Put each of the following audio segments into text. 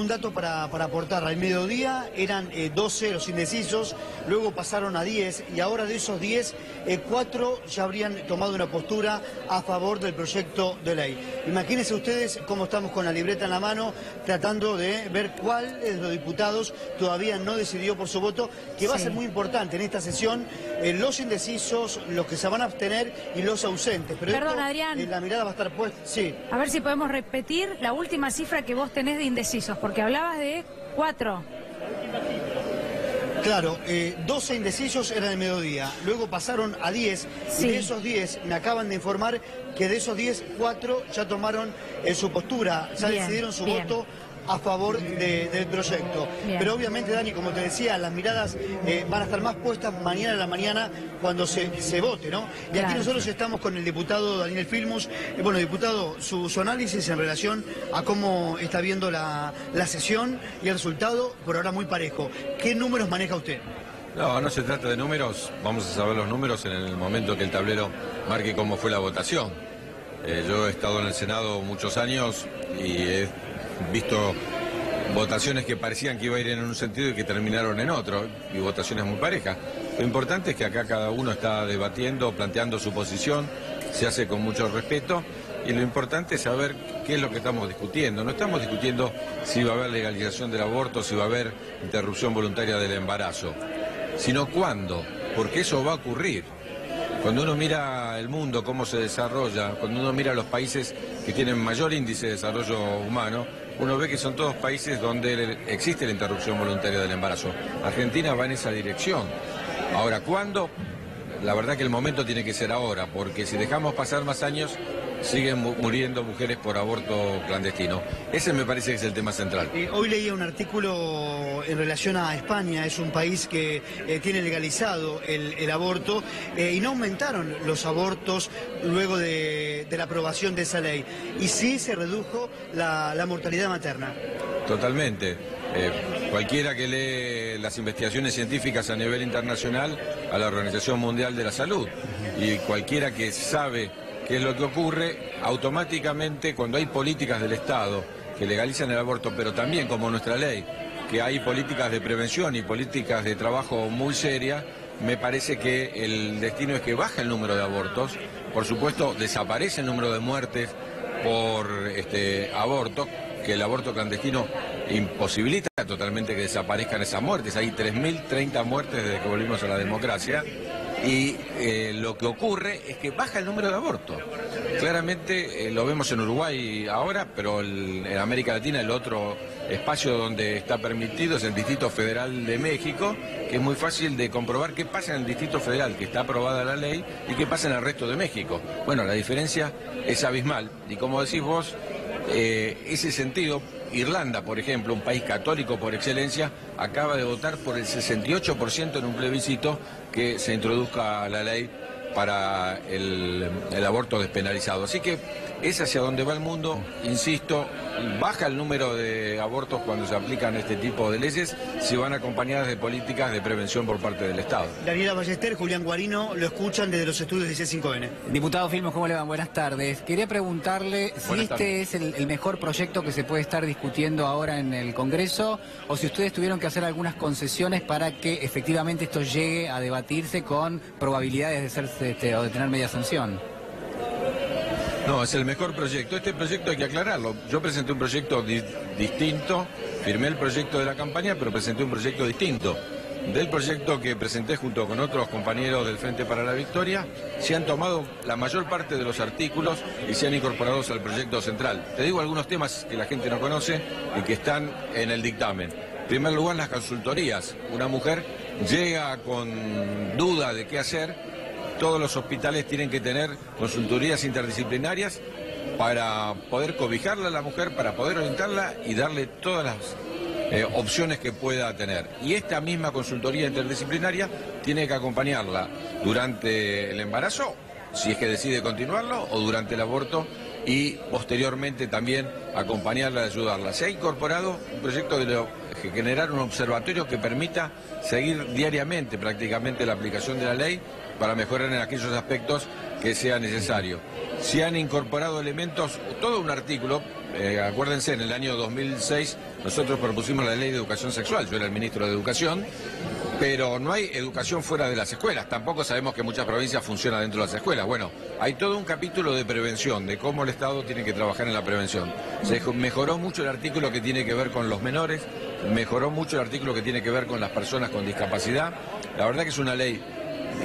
un dato para aportar. Al mediodía eran 12 los indecisos, luego pasaron a 10 y ahora de esos 10, 4 ya habrían tomado una postura a favor del proyecto de ley. Imagínense ustedes cómo estamos con la libreta en la mano, tratando de ver cuál de los diputados todavía no decidió por su voto, que va a ser muy importante en esta sesión, los indecisos, los que se van a abstener y los ausentes. Pero perdón, esto, Adrián. la mirada va a estar puesta... Sí. A ver si podemos repetir la última cifra que vos tenés de indecisos, porque hablabas de 4. Claro, 12 indecisos eran el mediodía, luego pasaron a 10, sí. Y de esos 10 me acaban de informar que de esos 10, 4 ya tomaron su postura, ya decidieron su voto a favor del proyecto. Bien. Pero obviamente, Dani, como te decía, las miradas van a estar más puestas mañana a la mañana cuando se vote, ¿no? Y aquí nosotros estamos con el diputado Daniel Filmus. Bueno, diputado, su análisis en relación a cómo está viendo la sesión y el resultado, por ahora muy parejo. ¿Qué números maneja usted? No se trata de números, vamos a saber los números en el momento que el tablero marque cómo fue la votación. Yo he estado en el Senado muchos años y he visto votaciones que parecían que iba a ir en un sentido y que terminaron en otro, y votaciones muy parejas. Lo importante es que acá cada uno está debatiendo, planteando su posición, se hace con mucho respeto, y lo importante es saber qué es lo que estamos discutiendo. No estamos discutiendo si va a haber legalización del aborto, si va a haber interrupción voluntaria del embarazo, sino cuándo, porque eso va a ocurrir. Cuando uno mira el mundo, cómo se desarrolla, cuando uno mira los países que tienen mayor índice de desarrollo humano, uno ve que son todos países donde existe la interrupción voluntaria del embarazo. Argentina va en esa dirección. Ahora, ¿cuándo? La verdad que el momento tiene que ser ahora, porque si dejamos pasar más años, siguen muriendo mujeres por aborto clandestino. Ese me parece que es el tema central. Hoy leía un artículo en relación a España, es un país que tiene legalizado el aborto y no aumentaron los abortos luego de la aprobación de esa ley. Y sí se redujo la mortalidad materna. Totalmente. Cualquiera que lee las investigaciones científicas a nivel internacional a la Organización Mundial de la Salud y cualquiera que sabe qué es lo que ocurre, automáticamente cuando hay políticas del Estado que legalizan el aborto, pero también como nuestra ley, que hay políticas de prevención y políticas de trabajo muy serias, me parece que el destino es que baja el número de abortos, por supuesto desaparece el número de muertes por aborto, que el aborto clandestino imposibilita totalmente que desaparezcan esas muertes. Hay 3.030 muertes desde que volvimos a la democracia. Y lo que ocurre es que baja el número de abortos. Claramente lo vemos en Uruguay ahora, pero en América Latina el otro espacio donde está permitido es el Distrito Federal de México, que es muy fácil de comprobar qué pasa en el Distrito Federal, que está aprobada la ley, y qué pasa en el resto de México. Bueno, la diferencia es abismal. Y como decís vos, ese sentido, Irlanda, por ejemplo, un país católico por excelencia, acaba de votar por el 68% en un plebiscito que se introduzca la ley para el aborto despenalizado. Así que es hacia donde va el mundo, insisto, baja el número de abortos cuando se aplican este tipo de leyes si van acompañadas de políticas de prevención por parte del Estado. Daniela Ballester, Julián Guarino, lo escuchan desde los estudios de C5N. Diputado Filmus, ¿cómo le van? Buenas tardes. Quería preguntarle si este es el mejor proyecto que se puede estar discutiendo ahora en el Congreso, o si ustedes tuvieron que hacer algunas concesiones para que efectivamente esto llegue a debatirse con probabilidades de ser o de tener media sanción. No, es el mejor proyecto. Este proyecto hay que aclararlo. Yo presenté un proyecto distinto, firmé el proyecto de la campaña, pero presenté un proyecto distinto. Del proyecto que presenté junto con otros compañeros del Frente para la Victoria, se han tomado la mayor parte de los artículos y se han incorporado al proyecto central. Te digo algunos temas que la gente no conoce y que están en el dictamen. En primer lugar, las consultorías. Una mujer llega con duda de qué hacer. Todos los hospitales tienen que tener consultorías interdisciplinarias para poder cobijarla a la mujer, para poder orientarla y darle todas las opciones que pueda tener. Y esta misma consultoría interdisciplinaria tiene que acompañarla durante el embarazo, si es que decide continuarlo, o durante el aborto, y posteriormente también acompañarla y ayudarla. Se ha incorporado un proyecto de generar un observatorio que permita seguir diariamente prácticamente la aplicación de la ley para mejorar en aquellos aspectos que sea necesario. Se han incorporado elementos, todo un artículo, acuérdense, en el año 2006 nosotros propusimos la ley de educación sexual, yo era el ministro de Educación, pero no hay educación fuera de las escuelas. Tampoco sabemos que en muchas provincias funciona dentro de las escuelas. Bueno, hay todo un capítulo de prevención, de cómo el Estado tiene que trabajar en la prevención. Se mejoró mucho el artículo que tiene que ver con los menores, mejoró mucho el artículo que tiene que ver con las personas con discapacidad. La verdad que es una ley,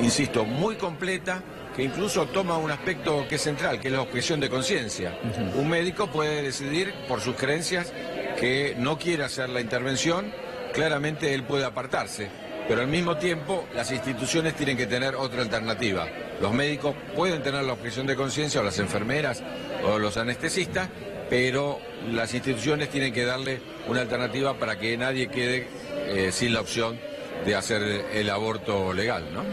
insisto, muy completa, que incluso toma un aspecto que es central, que es la objeción de conciencia. Un médico puede decidir por sus creencias que no quiere hacer la intervención, claramente él puede apartarse, pero al mismo tiempo las instituciones tienen que tener otra alternativa. Los médicos pueden tener la objeción de conciencia, o las enfermeras o los anestesistas, pero las instituciones tienen que darle una alternativa para que nadie quede sin la opción de hacer el aborto legal, ¿no?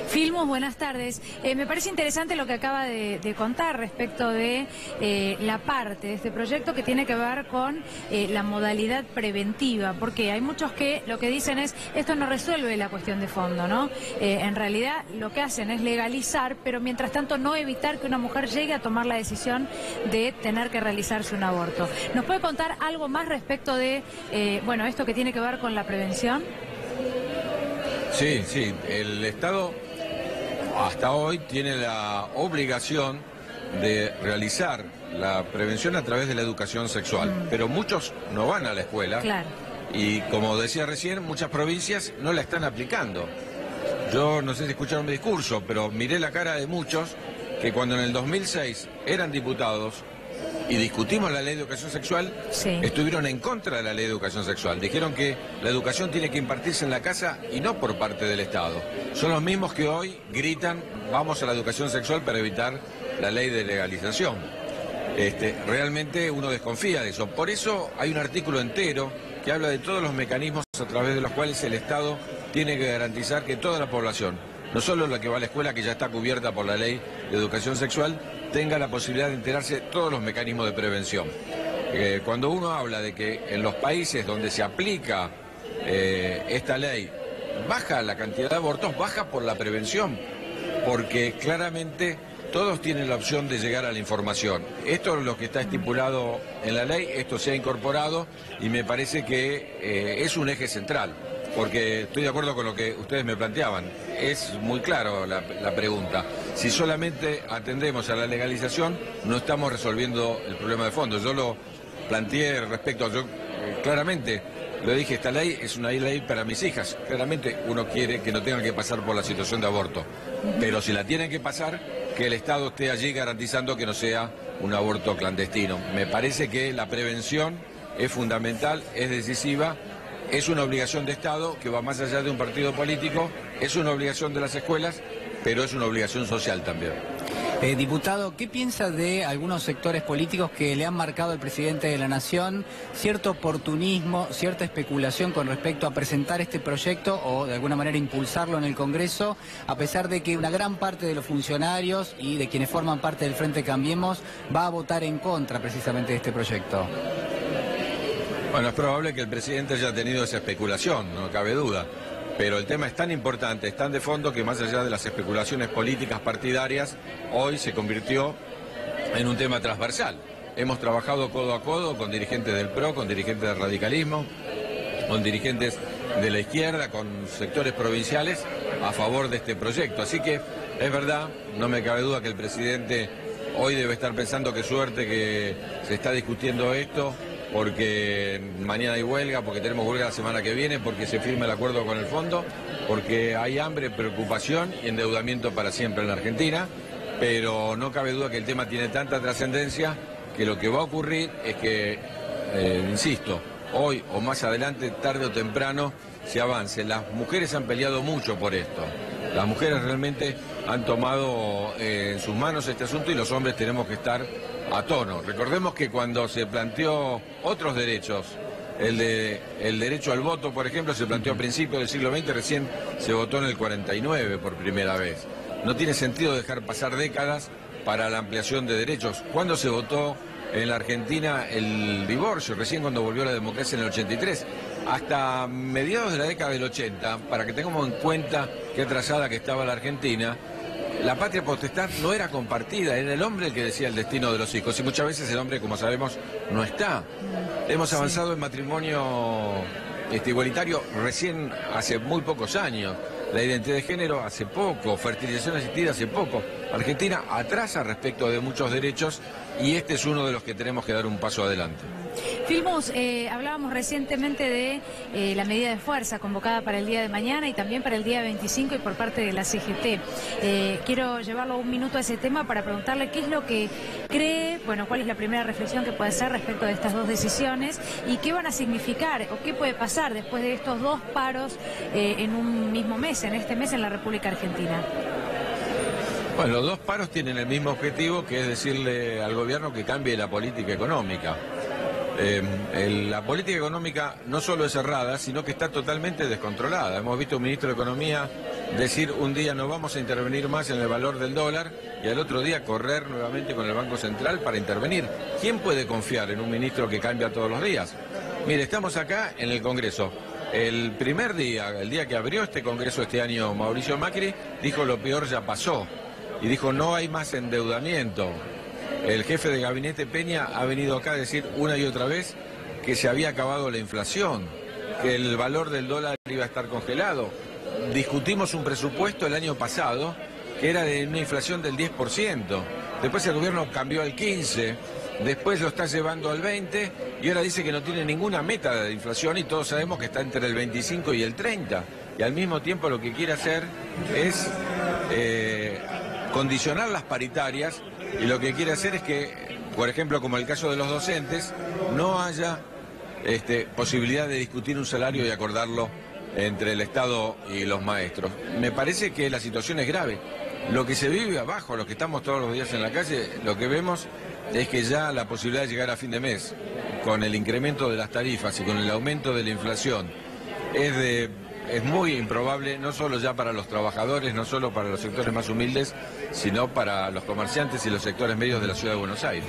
Filmus, buenas tardes. Me parece interesante lo que acaba de contar respecto de la parte de este proyecto que tiene que ver con la modalidad preventiva, porque hay muchos que lo que dicen es, esto no resuelve la cuestión de fondo, ¿no? En realidad lo que hacen es legalizar, pero mientras tanto no evitar que una mujer llegue a tomar la decisión de tener que realizarse un aborto. ¿Nos puede contar algo más respecto de, bueno, esto que tiene que ver con la prevención? Sí, sí, el Estado hasta hoy tiene la obligación de realizar la prevención a través de la educación sexual, pero muchos no van a la escuela. Claro. Y como decía recién, muchas provincias no la están aplicando. Yo no sé si escucharon mi discurso, pero miré la cara de muchos que cuando en el 2006 eran diputados y discutimos la ley de educación sexual, sí, estuvieron en contra de la ley de educación sexual. Dijeron que la educación tiene que impartirse en la casa y no por parte del Estado. Son los mismos que hoy gritan, vamos a la educación sexual para evitar la ley de legalización. Realmente uno desconfía de eso. Por eso hay un artículo entero que habla de todos los mecanismos a través de los cuales el Estado tiene que garantizar que toda la población, no solo la que va a la escuela, que ya está cubierta por la ley de educación sexual, tenga la posibilidad de enterarse de todos los mecanismos de prevención. Cuando uno habla de que en los países donde se aplica esta ley baja la cantidad de abortos, baja por la prevención, porque claramente todos tienen la opción de llegar a la información. Esto es lo que está estipulado en la ley, esto se ha incorporado y me parece que es un eje central. Porque estoy de acuerdo con lo que ustedes me planteaban. Es muy claro la pregunta. Si solamente atendemos a la legalización, no estamos resolviendo el problema de fondo. Yo lo planteé respecto a... claramente lo dije, esta ley es una ley para mis hijas. Claramente uno quiere que no tengan que pasar por la situación de aborto. Pero si la tienen que pasar, que el Estado esté allí garantizando que no sea un aborto clandestino. Me parece que la prevención es fundamental, es decisiva. Es una obligación de Estado que va más allá de un partido político, es una obligación de las escuelas, pero es una obligación social también. Diputado, ¿qué piensa de algunos sectores políticos que le han marcado al presidente de la Nación cierto oportunismo, cierta especulación con respecto a presentar este proyecto o de alguna manera impulsarlo en el Congreso, a pesar de que una gran parte de los funcionarios y de quienes forman parte del Frente Cambiemos va a votar en contra precisamente de este proyecto? Bueno, es probable que el presidente haya tenido esa especulación, no cabe duda, pero el tema es tan importante, es tan de fondo que más allá de las especulaciones políticas partidarias, hoy se convirtió en un tema transversal. Hemos trabajado codo a codo con dirigentes del PRO, con dirigentes del radicalismo, con dirigentes de la izquierda, con sectores provinciales a favor de este proyecto. Así que es verdad, no me cabe duda que el presidente hoy debe estar pensando qué suerte que se está discutiendo esto, porque mañana hay huelga, porque tenemos huelga la semana que viene, porque se firma el acuerdo con el fondo, porque hay hambre, preocupación y endeudamiento para siempre en la Argentina, pero no cabe duda que el tema tiene tanta trascendencia que lo que va a ocurrir es que, insisto, hoy o más adelante, tarde o temprano, se avance. Las mujeres han peleado mucho por esto. Las mujeres realmente han tomado en sus manos este asunto y los hombres tenemos que estar a tono. Recordemos que cuando se planteó otros derechos, el derecho al voto, por ejemplo, se planteó a principios del siglo XX, recién se votó en el 49 por primera vez. No tiene sentido dejar pasar décadas para la ampliación de derechos. ¿Cuándo se votó en la Argentina el divorcio? Recién cuando volvió la democracia en el 83. Hasta mediados de la década del 80, para que tengamos en cuenta qué atrasada que estaba la Argentina, la patria potestad no era compartida, era el hombre el que decía el destino de los hijos, y muchas veces el hombre, como sabemos, no está. Hemos avanzado en matrimonio igualitario recién hace muy pocos años, la identidad de género hace poco, fertilización asistida hace poco. Argentina atrasa respecto de muchos derechos y este es uno de los que tenemos que dar un paso adelante. Filmus, hablábamos recientemente de la medida de fuerza convocada para el día de mañana y también para el día 25 y por parte de la CGT. Quiero llevarlo un minuto a ese tema para preguntarle qué es lo que cree, bueno, cuál es la primera reflexión que puede hacer respecto de estas dos decisiones y qué van a significar o qué puede pasar después de estos dos paros en un mismo mes, en este mes en la República Argentina. Bueno, los dos paros tienen el mismo objetivo, que es decirle al gobierno que cambie la política económica. La política económica no solo es errada, sino que está totalmente descontrolada. Hemos visto a un ministro de Economía decir un día no vamos a intervenir más en el valor del dólar y al otro día correr nuevamente con el Banco Central para intervenir. ¿Quién puede confiar en un ministro que cambia todos los días? Mire, estamos acá en el Congreso. El primer día, el día que abrió este Congreso este año, Mauricio Macri dijo lo peor ya pasó y dijo no hay más endeudamiento. El jefe de gabinete Peña ha venido acá a decir una y otra vez que se había acabado la inflación, que el valor del dólar iba a estar congelado. Discutimos un presupuesto el año pasado que era de una inflación del 10%. Después el gobierno cambió al 15%, después lo está llevando al 20% y ahora dice que no tiene ninguna meta de inflación y todos sabemos que está entre el 25 y el 30%. Y al mismo tiempo lo que quiere hacer es condicionar las paritarias. Y lo que quiere hacer es que, por ejemplo, como el caso de los docentes, no haya posibilidad de discutir un salario y acordarlo entre el Estado y los maestros. Me parece que la situación es grave. Lo que se vive abajo, los que estamos todos los días en la calle, lo que vemos es que ya la posibilidad de llegar a fin de mes, con el incremento de las tarifas y con el aumento de la inflación, es muy improbable, no solo ya para los trabajadores, no solo para los sectores más humildes, sino para los comerciantes y los sectores medios de la Ciudad de Buenos Aires.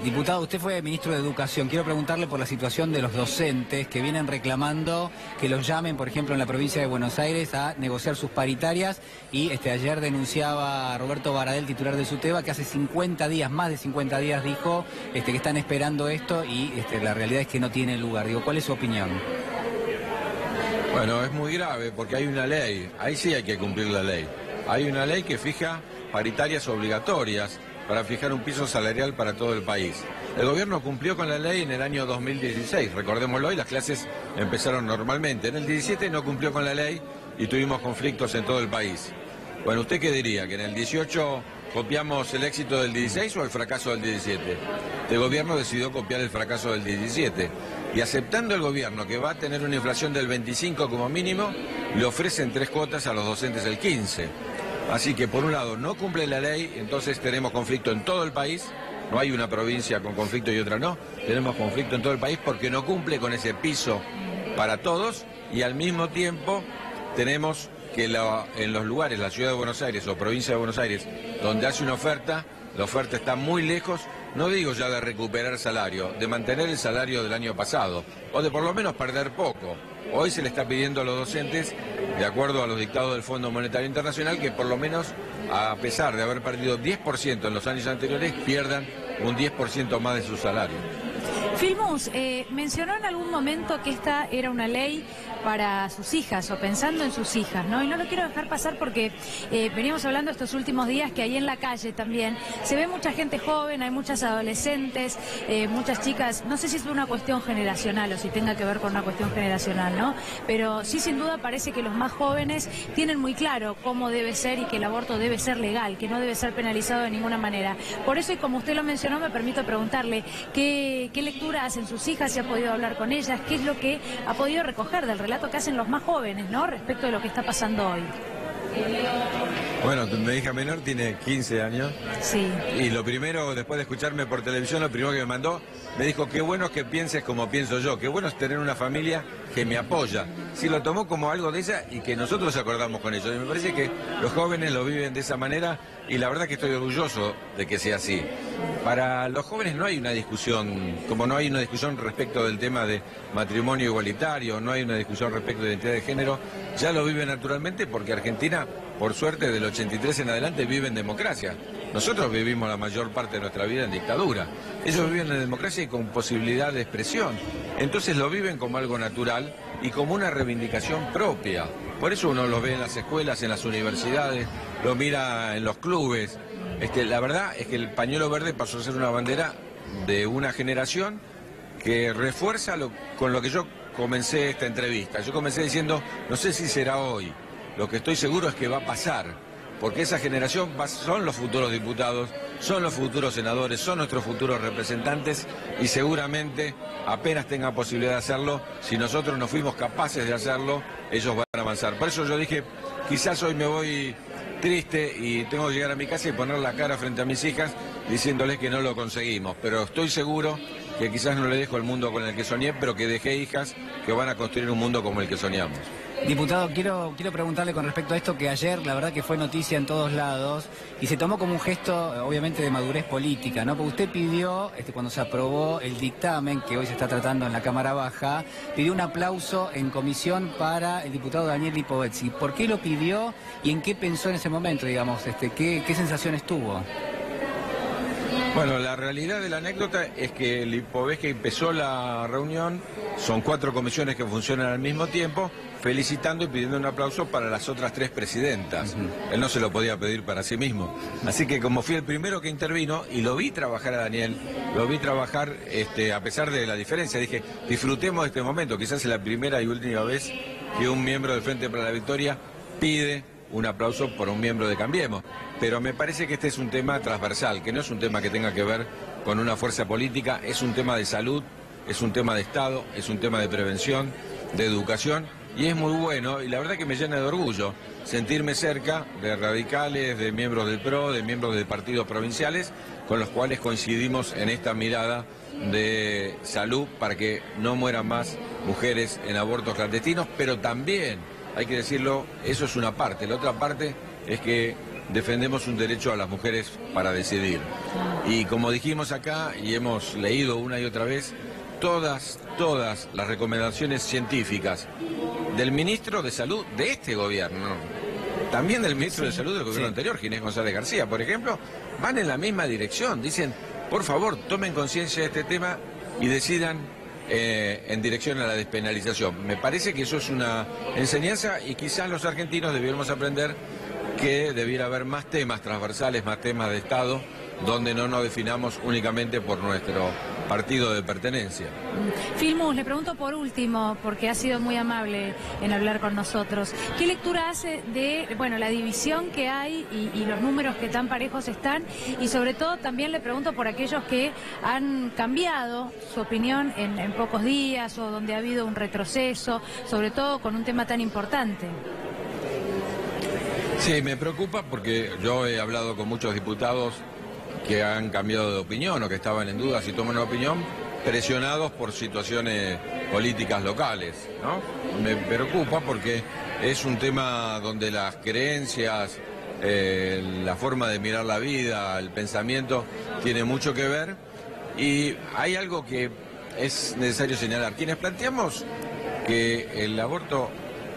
Diputado, usted fue ministro de Educación. Quiero preguntarle por la situación de los docentes que vienen reclamando que los llamen, por ejemplo, en la provincia de Buenos Aires a negociar sus paritarias. Y ayer denunciaba a Roberto Baradel, titular de SUTEBA, que hace 50 días, más de 50 días, dijo que están esperando esto y la realidad es que no tiene lugar. Digo, ¿cuál es su opinión? Bueno, es muy grave porque hay una ley, ahí sí hay que cumplir la ley. Hay una ley que fija paritarias obligatorias para fijar un piso salarial para todo el país. El gobierno cumplió con la ley en el año 2016, recordémoslo, y las clases empezaron normalmente. En el 17 no cumplió con la ley y tuvimos conflictos en todo el país. Bueno, ¿usted qué diría? ¿Que en el 18 copiamos el éxito del 16 o el fracaso del 17? El gobierno decidió copiar el fracaso del 17. Y aceptando el gobierno que va a tener una inflación del 25 como mínimo, le ofrecen 3 cuotas a los docentes el 15. Así que por un lado no cumple la ley, entonces tenemos conflicto en todo el país, no hay una provincia con conflicto y otra no, tenemos conflicto en todo el país porque no cumple con ese piso para todos y al mismo tiempo tenemos que en los lugares, la Ciudad de Buenos Aires o provincia de Buenos Aires, donde hace una oferta, la oferta está muy lejos. No digo ya de recuperar salario, de mantener el salario del año pasado, o de por lo menos perder poco. Hoy se le está pidiendo a los docentes, de acuerdo a los dictados del Fondo Monetario Internacional, que por lo menos, a pesar de haber perdido 10% en los años anteriores, pierdan un 10% más de su salario. Filmus, mencionó en algún momento que esta era una ley para sus hijas o pensando en sus hijas, ¿no? Y no lo quiero dejar pasar porque veníamos hablando estos últimos días que ahí en la calle también se ve mucha gente joven, hay muchas adolescentes, muchas chicas, no sé si es una cuestión generacional o si tenga que ver con una cuestión generacional, ¿no? Pero sí, sin duda parece que los más jóvenes tienen muy claro cómo debe ser y que el aborto debe ser legal, que no debe ser penalizado de ninguna manera. Por eso, y como usted lo mencionó, me permito preguntarle qué lectura hacen sus hijas, si ha podido hablar con ellas, qué es lo que ha podido recoger del relato que hacen los más jóvenes, ¿no? Respecto de lo que está pasando hoy. Bueno, mi hija menor tiene 15 años. Sí. Y lo primero, después de escucharme por televisión, lo primero que me mandó, me dijo, qué bueno es que pienses como pienso yo, qué bueno es tener una familia que me apoya. Sí, lo tomó como algo de ella y que nosotros acordamos con ellos. Y me parece que los jóvenes lo viven de esa manera y la verdad que estoy orgulloso de que sea así. Para los jóvenes no hay una discusión, como no hay una discusión respecto del tema de matrimonio igualitario, no hay una discusión respecto de identidad de género, ya lo viven naturalmente porque Argentina por suerte, del 83 en adelante viven en democracia. Nosotros vivimos la mayor parte de nuestra vida en dictadura. Ellos viven en democracia y con posibilidad de expresión. Entonces lo viven como algo natural y como una reivindicación propia. Por eso uno lo ve en las escuelas, en las universidades, lo mira en los clubes. La verdad es que el pañuelo verde pasó a ser una bandera de una generación que refuerza con lo que yo comencé esta entrevista. Yo comencé diciendo, no sé si será hoy, lo que estoy seguro es que va a pasar, porque esa generación son los futuros diputados, son los futuros senadores, son nuestros futuros representantes y seguramente apenas tengan posibilidad de hacerlo, si nosotros no fuimos capaces de hacerlo, ellos van a avanzar. Por eso yo dije, quizás hoy me voy triste y tengo que llegar a mi casa y poner la cara frente a mis hijas diciéndoles que no lo conseguimos, pero estoy seguro que quizás no le dejo el mundo con el que soñé, pero que dejé hijas que van a construir un mundo como el que soñamos. Diputado, quiero preguntarle con respecto a esto que ayer, la verdad que fue noticia en todos lados y se tomó como un gesto, obviamente, de madurez política, ¿no? Porque usted pidió, cuando se aprobó el dictamen que hoy se está tratando en la Cámara Baja, pidió un aplauso en comisión para el diputado Daniel Lipovetsky. ¿Por qué lo pidió y en qué pensó en ese momento, digamos? ¿Qué sensaciones tuvo? Bueno, la realidad de la anécdota es que Lipovetsky empezó la reunión, son 4 comisiones que funcionan al mismo tiempo, felicitando y pidiendo un aplauso para las otras 3 presidentas. Él no se lo podía pedir para sí mismo. Así que como fui el primero que intervino y lo vi trabajar a Daniel, lo vi trabajar a pesar de la diferencia, dije, disfrutemos de este momento, quizás es la primera y última vez que un miembro del Frente para la Victoria pide un aplauso por un miembro de Cambiemos. Pero me parece que este es un tema transversal, que no es un tema que tenga que ver con una fuerza política, es un tema de salud, es un tema de Estado, es un tema de prevención, de educación, y es muy bueno, y la verdad que me llena de orgullo sentirme cerca de radicales, de miembros del PRO, de miembros de partidos provinciales, con los cuales coincidimos en esta mirada de salud para que no mueran más mujeres en abortos clandestinos, pero también, hay que decirlo, eso es una parte. La otra parte es que defendemos un derecho a las mujeres para decidir. Y como dijimos acá, y hemos leído una y otra vez, todas las recomendaciones científicas del ministro de Salud de este gobierno, también del ministro de Salud del gobierno anterior, Ginés González García, por ejemplo, van en la misma dirección. Dicen, por favor, tomen conciencia de este tema y decidan en dirección a la despenalización. Me parece que eso es una enseñanza y quizás los argentinos debiéramos aprender que debiera haber más temas transversales, más temas de Estado, donde no nos definamos únicamente por nuestro partido de pertenencia. Filmus, le pregunto por último, porque ha sido muy amable en hablar con nosotros. ¿Qué lectura hace de la división que hay y los números que tan parejos están? Y sobre todo también le pregunto por aquellos que han cambiado su opinión en pocos días o donde ha habido un retroceso, sobre todo con un tema tan importante. Sí, me preocupa porque yo he hablado con muchos diputados que han cambiado de opinión o que estaban en duda si toman una opinión, presionados por situaciones políticas locales, ¿no? Me preocupa porque es un tema donde las creencias, la forma de mirar la vida, el pensamiento, tiene mucho que ver y hay algo que es necesario señalar. Quienes planteamos que el aborto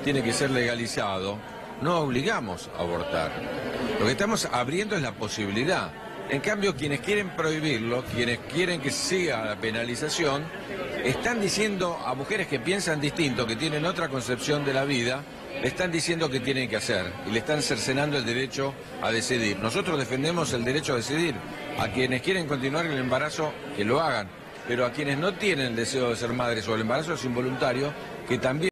tiene que ser legalizado, no obligamos a abortar. Lo que estamos abriendo es la posibilidad. En cambio, quienes quieren prohibirlo, quienes quieren que siga la penalización, están diciendo a mujeres que piensan distinto, que tienen otra concepción de la vida, le están diciendo que tienen que hacer y le están cercenando el derecho a decidir. Nosotros defendemos el derecho a decidir. A quienes quieren continuar el embarazo, que lo hagan, pero a quienes no tienen el deseo de ser madres o el embarazo es involuntario, que también